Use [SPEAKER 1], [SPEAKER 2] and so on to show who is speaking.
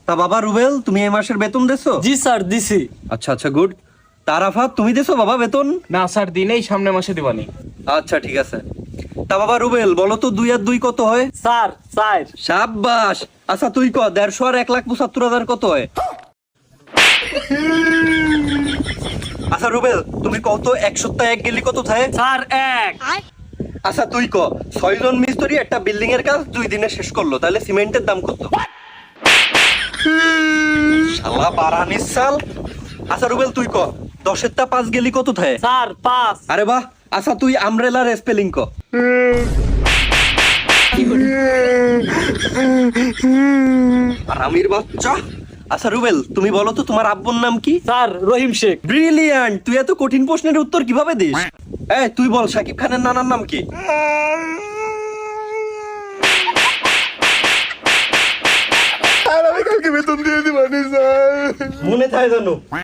[SPEAKER 1] তা বাবা রুবেল, তুমি এই মাসের বেতন দেছো?
[SPEAKER 2] জি স্যার দিছি।
[SPEAKER 1] আচ্ছা আচ্ছা, গুড। তা আরাফাত, তুমি দেছো বাবা বেতন?
[SPEAKER 3] না স্যার দিনেই, সামনে মাসে দিবানি।
[SPEAKER 1] আচ্ছা ঠিক আছে। তা বাবা রুবেল, বলো তো 2 আর 2 কত হয়?
[SPEAKER 2] স্যার 4।
[SPEAKER 1] সাব্বাস। আচ্ছা তুই ক, 150 আর 1,75,000 কত হয়? আচ্ছা রুবেল, তুমি কত 1 সপ্তাহে 1 গেলি কত থাকে?
[SPEAKER 2] স্যার 1।
[SPEAKER 1] আচ্ছা তুই ক, 6 জন মিস্ত্রি একটা বিল্ডিং এর কাজ 2 দিনে শেষ করলো, তাহলে সিমেন্টের দাম কত? শালা বারানিস সাল। আচ্ছা রুবেল তুই ক, 10 এর টা 5 গেলি কত থাকে?
[SPEAKER 2] স্যার 5।
[SPEAKER 1] আরে বাহ। আচ্ছা তুই আমব্রেলার স্পেলিং ক। আর আমির বাচ্চা। আচ্ছা রুবেল, তুমি বলো তো তোমার আব্বুর নাম কি?
[SPEAKER 2] স্যার রহিম শেখ।
[SPEAKER 1] ব্রিলিয়ান্ট। তুই এত কঠিন প্রশ্নের উত্তর কিভাবে দিস? এই তুই বল, শাকিব খানের নানার নাম কি?
[SPEAKER 4] আর আমি কালকে বেতন দিয়ে দিবানি স্যার।
[SPEAKER 1] মনে থাকে জানো?